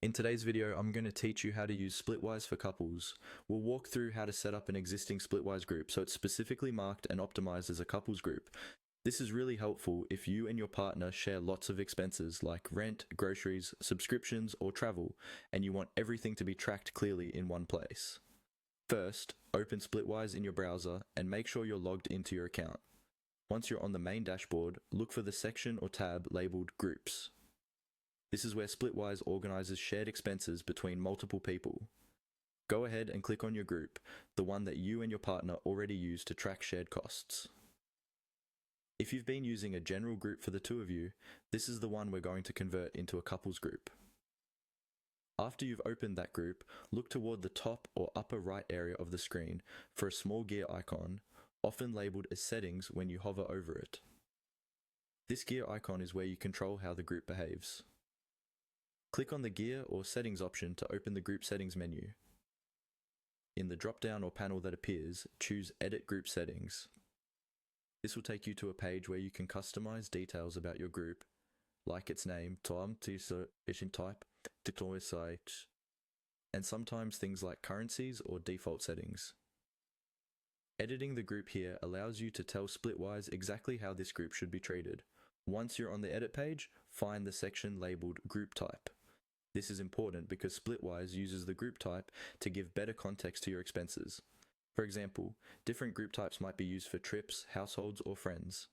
In today's video, I'm going to teach you how to use Splitwise for couples. We'll walk through how to set up an existing Splitwise group so it's specifically marked and optimized as a couples group. This is really helpful if you and your partner share lots of expenses like rent, groceries, subscriptions, or travel, and you want everything to be tracked clearly in one place. First, open Splitwise in your browser and make sure you're logged into your account. Once you're on the main dashboard, look for the section or tab labeled Groups. This is where Splitwise organizes shared expenses between multiple people. Go ahead and click on your group, the one that you and your partner already use to track shared costs. If you've been using a general group for the two of you, this is the one we're going to convert into a couples group. After you've opened that group, look toward the top or upper right area of the screen for a small gear icon, often labeled as Settings when you hover over it. This gear icon is where you control how the group behaves. Click on the Gear or Settings option to open the Group Settings menu. In the drop-down or panel that appears, choose Edit Group Settings. This will take you to a page where you can customize details about your group, like its name, type, and sometimes things like currencies or default settings. Editing the group here allows you to tell Splitwise exactly how this group should be treated. Once you're on the edit page, find the section labeled Group Type. This is important because Splitwise uses the group type to give better context to your expenses. For example, different group types might be used for trips, households, or friends.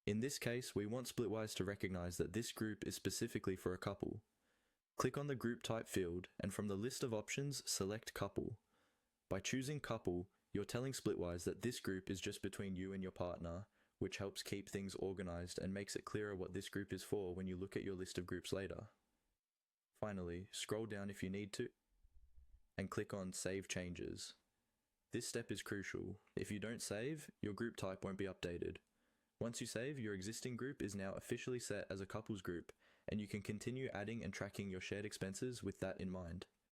In this case, we want Splitwise to recognize that this group is specifically for a couple. Click on the group type field, and from the list of options, select Couple. By choosing Couple, you're telling Splitwise that this group is just between you and your partner, which helps keep things organized and makes it clearer what this group is for when you look at your list of groups later. Finally, scroll down if you need to, and click on Save Changes. This step is crucial. If you don't save, your group type won't be updated. Once you save, your existing group is now officially set as a couples group, and you can continue adding and tracking your shared expenses with that in mind.